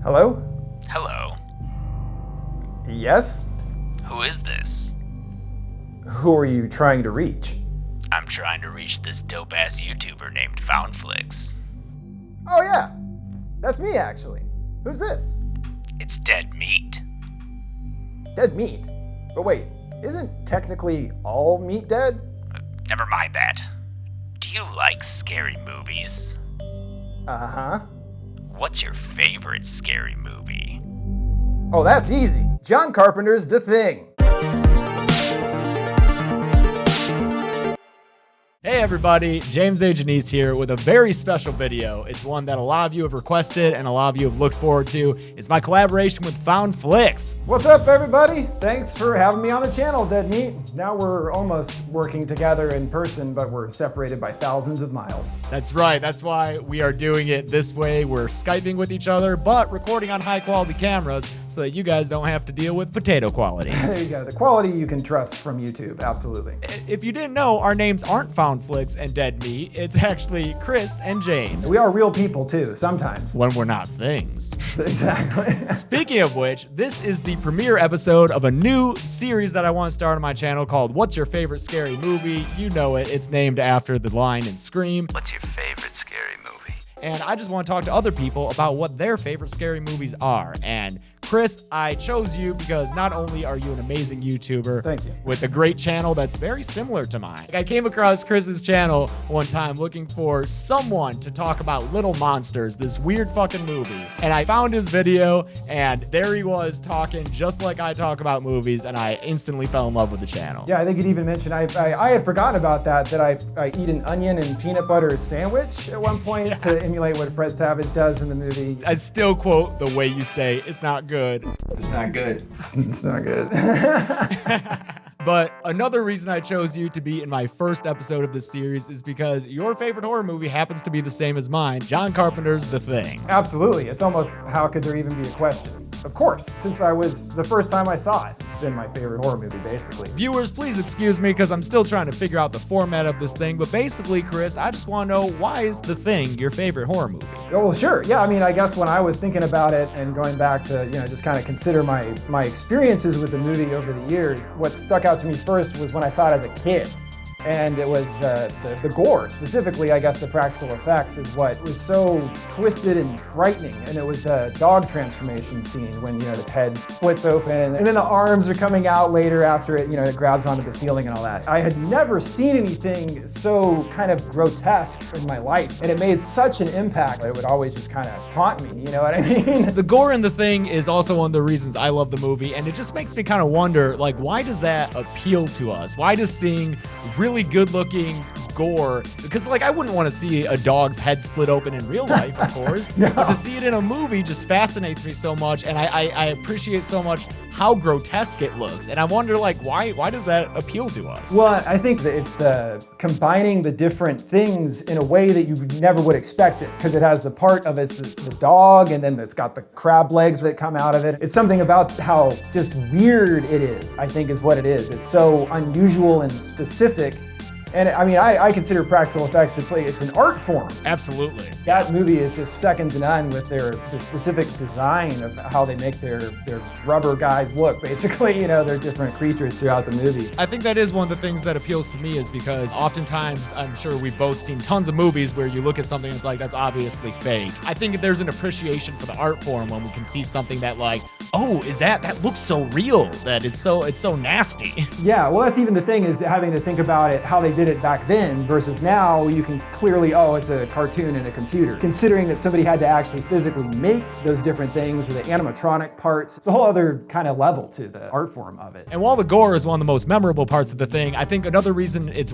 Hello? Hello. Yes? Who is this? Who are you trying to reach? I'm trying to reach this dope-ass YouTuber named FoundFlix. Oh yeah, that's me actually. Who's this? It's dead meat. Dead meat? But wait, isn't technically all meat dead? Never mind that. Do you like scary movies? Uh-huh. What's your favorite scary movie? Oh, that's easy. John Carpenter's The Thing. Hey everybody, James A. Janice here with a very special video. It's one that a lot of you have requested and a lot of you have looked forward to. It's my collaboration with FoundFlix. What's up, everybody? Thanks for having me on the channel, Dead Meat. Now we're almost working together in person, but we're separated by thousands of miles. That's right, that's why we are doing it this way. We're Skyping with each other, but recording on high quality cameras so that you guys don't have to deal with potato quality. There you go, the quality you can trust from YouTube, absolutely. If you didn't know, our names aren't FoundFlix and Dead Meat. It's actually Chris and James. We are real people too, sometimes. When we're not things. Exactly. Speaking of which, this is the premiere episode of a new series that I want to start on my channel called What's Your Favorite Scary Movie? You know it. It's named after the line in Scream. What's your favorite scary movie? And I just want to talk to other people about what their favorite scary movies are. And Chris, I chose you because not only are you an amazing YouTuber, Thank you, with a great channel that's very similar to mine. I came across Chris's channel one time looking for someone to talk about Little Monsters, this weird fucking movie. And I found his video and there he was talking just like I talk about movies, and I instantly fell in love with the channel. Yeah, I think you'd even mentioned, I had forgotten about that I eat an onion and peanut butter sandwich at one point to emulate what Fred Savage does in the movie. I still quote the way you say, it's not good. It's not good. It's not good. But another reason I chose you to be in my first episode of this series is because your favorite horror movie happens to be the same as mine, John Carpenter's The Thing. Absolutely. It's almost, how could there even be a question? Of course, since I was the first time I saw it. It's been my favorite horror movie, basically. Viewers, please excuse me because I'm still trying to figure out the format of this thing, but basically, Chris, I just want to know, why is The Thing your favorite horror movie? Oh, well, sure. Yeah, I mean, I guess when I was thinking about it and going back to, just kind of consider my experiences with the movie over the years, what stuck out to me first was when I saw it as a kid. And it was the gore, specifically, I guess the practical effects is what was so twisted and frightening. And it was the dog transformation scene when, its head splits open and then the arms are coming out later after it, it grabs onto the ceiling and all that. I had never seen anything so kind of grotesque in my life. And it made such an impact that it would always just kind of haunt me, you know what I mean? The gore in The Thing is also one of the reasons I love the movie, and it just makes me kind of wonder, like, why does that appeal to us? Why does seeing really good-looking gore, because I wouldn't want to see a dog's head split open in real life, of course, No. But to see it in a movie just fascinates me so much, and I appreciate so much how grotesque it looks, and I wonder, why does that appeal to us? Well, I think that it's the combining the different things in a way that you never would expect it, because it has the part of it's the dog, and then it's got the crab legs that come out of it. It's something about how just weird it is, I think is what it is. It's so unusual and specific. And I mean, I consider practical effects, it's an art form. Absolutely. That movie is just second to none with the specific design of how they make their rubber guys look, basically, they're different creatures throughout the movie. I think that is one of the things that appeals to me, is because oftentimes, I'm sure we've both seen tons of movies where you look at something and it's like, that's obviously fake. I think there's an appreciation for the art form when we can see something that oh, that looks so real, that it's so nasty. Yeah, well, that's even the thing, is having to think about it, how they did it back then versus now. You can clearly, it's a cartoon in a computer. Considering that somebody had to actually physically make those different things with the animatronic parts, it's a whole other kind of level to the art form of it. And while the gore is one of the most memorable parts of The Thing, I think another reason it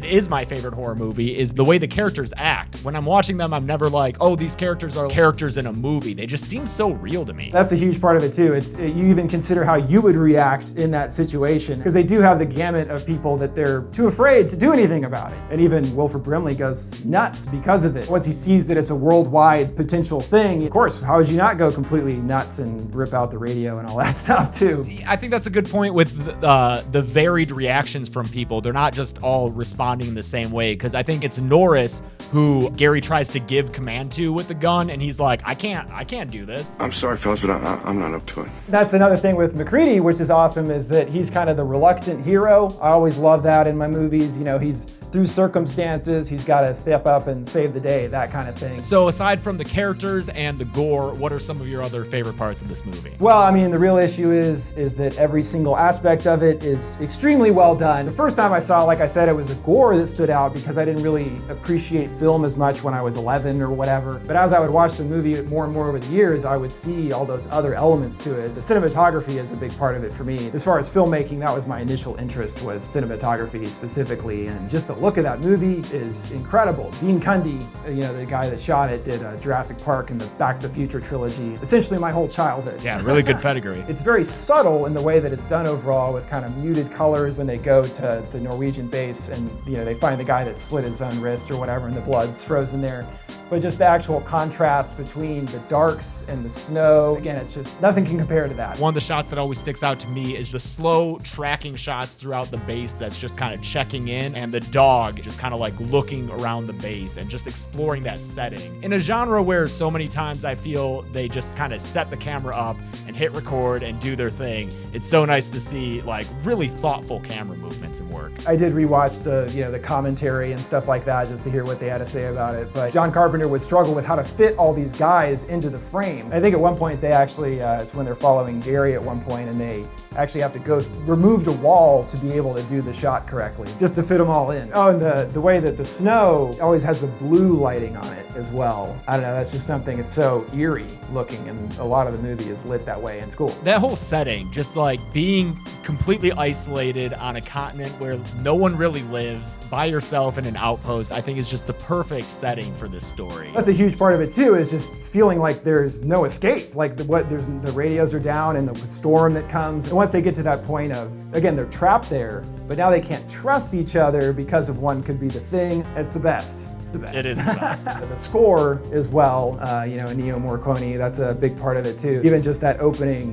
is my favorite horror movie is the way the characters act. When I'm watching them, I'm never like, oh, these characters are characters in a movie. They just seem so real to me. That's a huge part of it too. You even consider how you would react in that situation, because they do have the gamut of people that they're too afraid to do anything about it. And even Wilford Brimley goes nuts because of it. Once he sees that it's a worldwide potential thing, of course, how would you not go completely nuts and rip out the radio and all that stuff too? I think that's a good point with the varied reactions from people. They're not just all responding the same way, because I think it's Norris who Gary tries to give command to with the gun, and he's like, I can't do this. I'm sorry, fellas, but I'm not up to it. That's another thing with McCready, which is awesome, is that he's kind of the reluctant hero. I always love that in my movies. You know, he's through circumstances, he's got to step up and save the day, that kind of thing. So aside from the characters and the gore, what are some of your other favorite parts of this movie? Well, I mean, the real issue is that every single aspect of it is extremely well done. The first time I saw it, like I said, it was the gore that stood out, because I didn't really appreciate film as much when I was 11 or whatever. But as I would watch the movie more and more over the years, I would see all those other elements to it. The cinematography is a big part of it for me. As far as filmmaking, that was my initial interest, was cinematography specifically, and just the look of that movie is incredible. Dean Cundey, you know, the guy that shot it, did Jurassic Park and the Back to the Future trilogy, essentially my whole childhood. Yeah, really good pedigree. It's very subtle in the way that it's done overall, with kind of muted colors when they go to the Norwegian base and, you know, they find the guy that slit his own wrist or whatever and the blood's frozen there. But just the actual contrast between the darks and the snow, again, it's just, nothing can compare to that. One of the shots that always sticks out to me is the slow tracking shots throughout the base that's just kind of checking in, and the dog just kind of like looking around the base and just exploring that setting. In a genre where so many times I feel they just kind of set the camera up and hit record and do their thing, it's so nice to see like really thoughtful camera movements and work. I did rewatch the commentary and stuff like that just to hear what they had to say about it, but John Carpenter would struggle with how to fit all these guys into the frame. I think at one point they actually, it's when they're following Gary at one point, and they actually have to remove a wall to be able to do the shot correctly, just to fit them all in. Oh, and the way that the snow always has the blue lighting on it as well. I don't know, that's just something, it's so eerie looking, and a lot of the movie is lit that way in school. That whole setting, just like being completely isolated on a continent where no one really lives, by yourself in an outpost, I think is just the perfect setting for this story. That's a huge part of it too, is just feeling like there's no escape. Like the radios are down and the storm that comes. And once they get to that point of, again, they're trapped there, but now they can't trust each other because of one could be the thing. It's the best. It's the best. It is the best. The score as well, Ennio Morricone, that's a big part of it too. Even just that opening,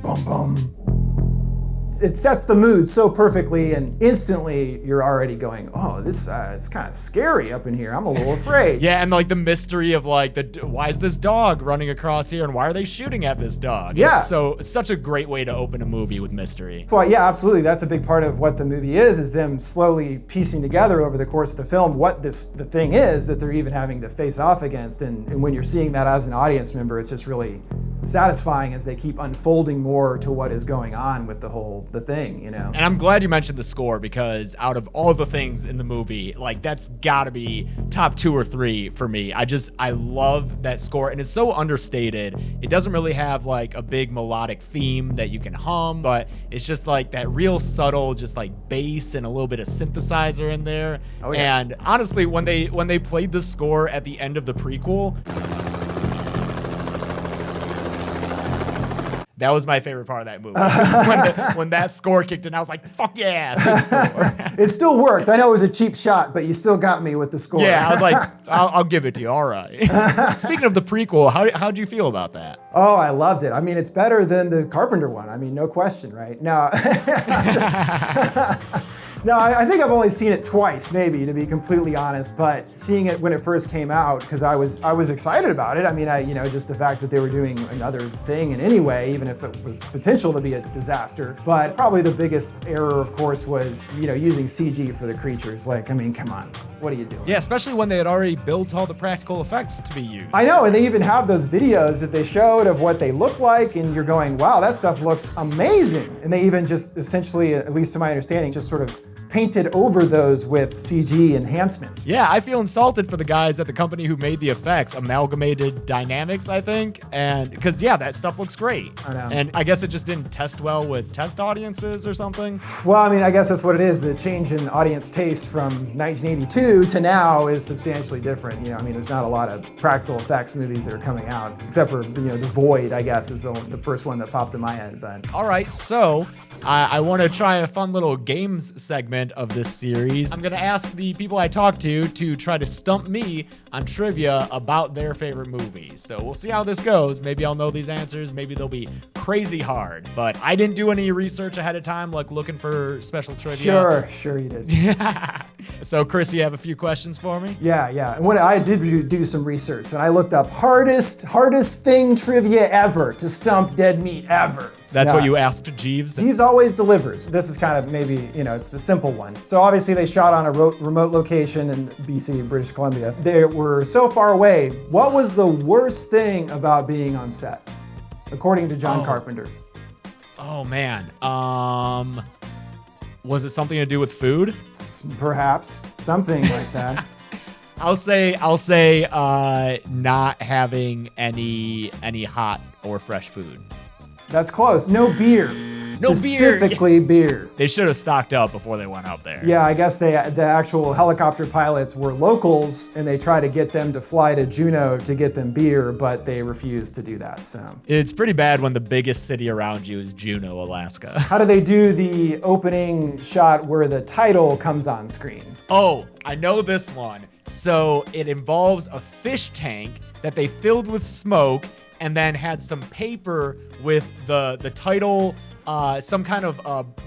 boom, boom. It sets the mood so perfectly, and instantly you're already going, oh, this it's kind of scary up in here. I'm a little afraid. Yeah, and like the mystery of like, why is this dog running across here, and why are they shooting at this dog? Yeah. It's such a great way to open a movie with mystery. Well, yeah, absolutely. That's a big part of what the movie is them slowly piecing together over the course of the film what the thing is that they're even having to face off against. And when you're seeing that as an audience member, it's just really satisfying as they keep unfolding more to what is going on with the thing, you know? And I'm glad you mentioned the score, because out of all the things in the movie, like that's gotta be top 2 or 3 for me. I love that score, and it's so understated. It doesn't really have like a big melodic theme that you can hum, but it's just like that real subtle, just like bass and a little bit of synthesizer in there. Oh, yeah. And honestly, when they played the score at the end of the prequel, that was my favorite part of that movie. when that score kicked in, I was like, fuck yeah, the score. It still worked. I know it was a cheap shot, but you still got me with the score. Yeah, I was like, I'll give it to you, all right. Speaking of the prequel, how'd you feel about that? Oh, I loved it. I mean, it's better than the Carpenter one. I mean, no question, right? No, No, I think I've only seen it twice, maybe, to be completely honest. But seeing it when it first came out, because I was excited about it. I mean, just the fact that they were doing another thing in any way, even if it was potential to be a disaster. But probably the biggest error, of course, was using CG for the creatures. Like, I mean, come on, what are you doing? Yeah, especially when they had already built all the practical effects to be used. I know, and they even have those videos that they showed of what they look like, and you're going, wow, that stuff looks amazing. And they even just essentially, at least to my understanding, just sort of painted over those with CG enhancements. Yeah, I feel insulted for the guys at the company who made the effects, Amalgamated Dynamics, I think. And because, yeah, that stuff looks great. I know. And I guess it just didn't test well with test audiences or something. Well, I mean, I guess that's what it is. The change in audience taste from 1982 to now is substantially different. You know, I mean, there's not a lot of practical effects movies that are coming out, except for, you know, The Void, I guess, is the first one that popped in my head. But All right, so I want to try a fun little games segment of this series. I'm going to ask the people I talk to try to stump me on trivia about their favorite movies. So we'll see how this goes. Maybe I'll know these answers. Maybe they'll be crazy hard. But I didn't do any research ahead of time, like looking for special trivia. Sure you did. So, Chris, you have a few questions for me? Yeah. And when I did do some research, and I looked up hardest thing trivia ever to stump dead meat ever. That's Yeah. what you asked Jeeves? Jeeves always delivers. This is kind of maybe, you know, it's a simple one. So obviously they shot on a remote location in BC, British Columbia. They were so far away. What was the worst thing about being on set, according to John Carpenter? Oh, man. Was it something to do with food? Perhaps something like that. I'll say not having any hot or fresh food. That's close. No beer. No beer. Specifically beer. They should have stocked up before they went up there. Yeah, I guess the actual helicopter pilots were locals, and they tried to get them to fly to Juneau to get them beer, but they refused to do that. So It's pretty bad when the biggest city around you is Juneau, Alaska. how do they do the opening shot where the title comes on screen? Oh, I know this one. So it involves a fish tank that they filled with smoke and then had some paper with the title, some kind of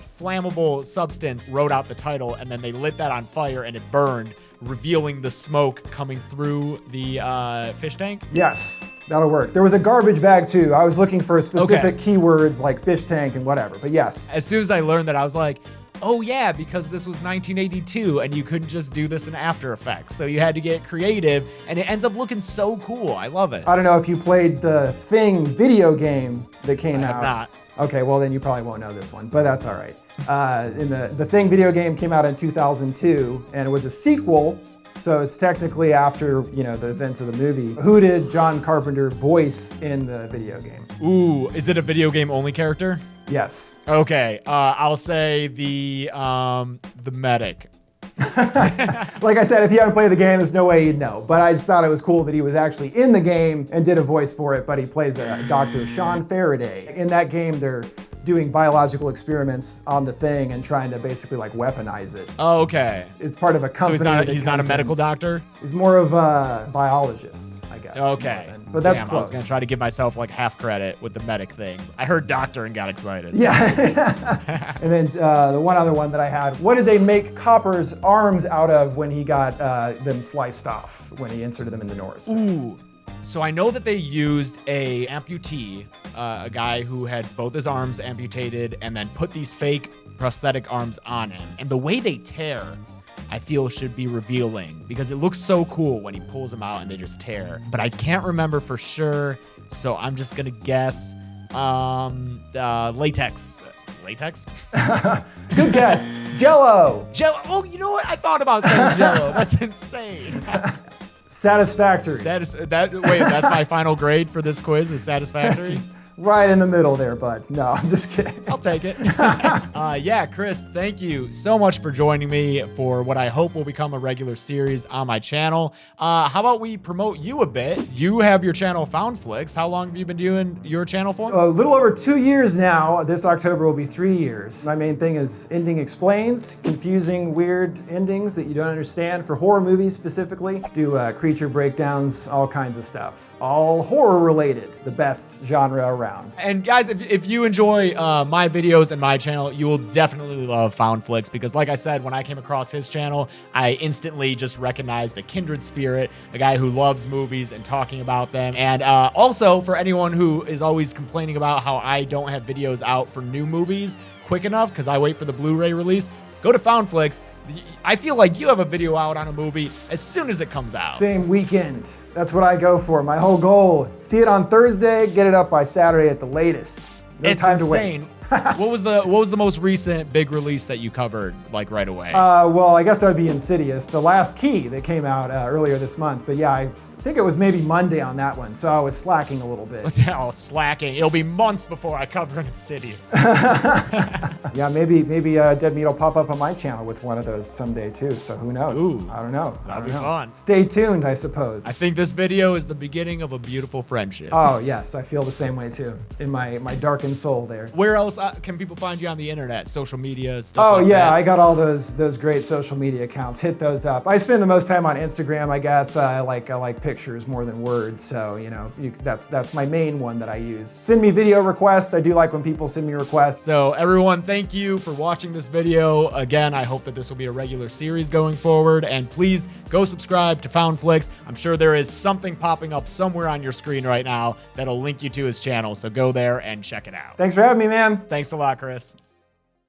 flammable substance wrote out the title, and then they lit that on fire and it burned, revealing the smoke coming through the fish tank. Yes, that'll work. There was a garbage bag too. I was looking for specific keywords like fish tank and whatever, but yes. As soon as I learned that, I was like, oh yeah, because this was 1982 and you couldn't just do this in After Effects. So you had to get creative, and it ends up looking so cool. I love it. I don't know if you played the Thing video game that came out. I have not. Okay, well then you probably won't know this one, but that's all right. In the Thing video game came out in 2002, and it was a sequel, so it's technically after, you know, the events of the movie. Who did John Carpenter voice in the video game? Ooh, is it a video game only character? Yes. Okay, I'll say the medic. Like I said, if you haven't played the game, there's no way you'd know. But I just thought it was cool that he was actually in the game and did a voice for it, but he plays a Dr. Sean Faraday. In that game, they're doing biological experiments on the Thing and trying to basically like weaponize it. Oh, okay. It's part of a So company. he's not a medical doctor? He's more of a biologist, I guess. Okay. But that's Damn, close. I was gonna try to give myself like half credit with the medic thing. I heard doctor and got excited. Yeah. And then the one other one that I had, what did they make Copper's arms out of when he got them sliced off, when he inserted them in the Norse? Ooh. So I know that they used a amputee, a guy who had both his arms amputated, and then put these fake prosthetic arms on him. And the way they tear, I feel should be revealing, because it looks so cool when he pulls them out and they just tear. But I can't remember for sure, so I'm just gonna guess latex. Latex? Good guess. Jello. Jello. Oh, you know what? I thought about saying Jello. That's insane. Satisfactory. Wait, that's my final grade for this quiz is satisfactory? Just right in the middle there, bud. No, I'm just kidding. I'll take it. Yeah, Chris, thank you so much for joining me for what I hope will become a regular series on my channel. How about we promote you a bit? You have your channel FoundFlix. How long have you been doing your channel for? A little over 2 years now. This October will be 3 years. My main thing is Ending Explains, confusing, weird endings that you don't understand for horror movies specifically. Do creature breakdowns, all kinds of stuff. All horror related, the best genre around. And guys, if you enjoy my videos and my channel, you will definitely love FoundFlix, because like I said, when I came across his channel, I instantly just recognized a kindred spirit, a guy who loves movies and talking about them. And also, for anyone who is always complaining about how I don't have videos out for new movies quick enough because I wait for the Blu-ray release, go to FoundFlix. I feel like you have a video out on a movie as soon as it comes out. Same weekend. That's what I go for. My whole goal, see it on Thursday, get it up by Saturday at the latest. No It's time insane. to waste. What was the most recent big release that you covered like right away? Well, I guess that would be Insidious, The Last Key that came out earlier this month. But yeah, I think it was maybe Monday on that one, so I was slacking a little bit. Oh, slacking. It'll be months before I cover Insidious. Yeah, maybe Dead Meat will pop up on my channel with one of those someday too. So who knows? Ooh, I don't know. that'd be fun. Stay tuned, I suppose. I think this video is the beginning of a beautiful friendship. Oh yes, I feel the same way too. In my darkened soul there. Where else can people find you on the internet? Social media, stuff Oh like yeah, that? I got all those great social media accounts. Hit those up. I spend the most time on Instagram, I guess. I like pictures more than words, so you know that's my main one that I use. Send me video requests. I do like when people send me requests. So everyone, thank you for watching this video. Again, I hope that this will be a regular series going forward, and please go subscribe to FoundFlix. I'm sure there is something popping up somewhere on your screen right now that'll link you to his channel, so go there and check it out. Thanks for having me, man. Thanks a lot, Chris.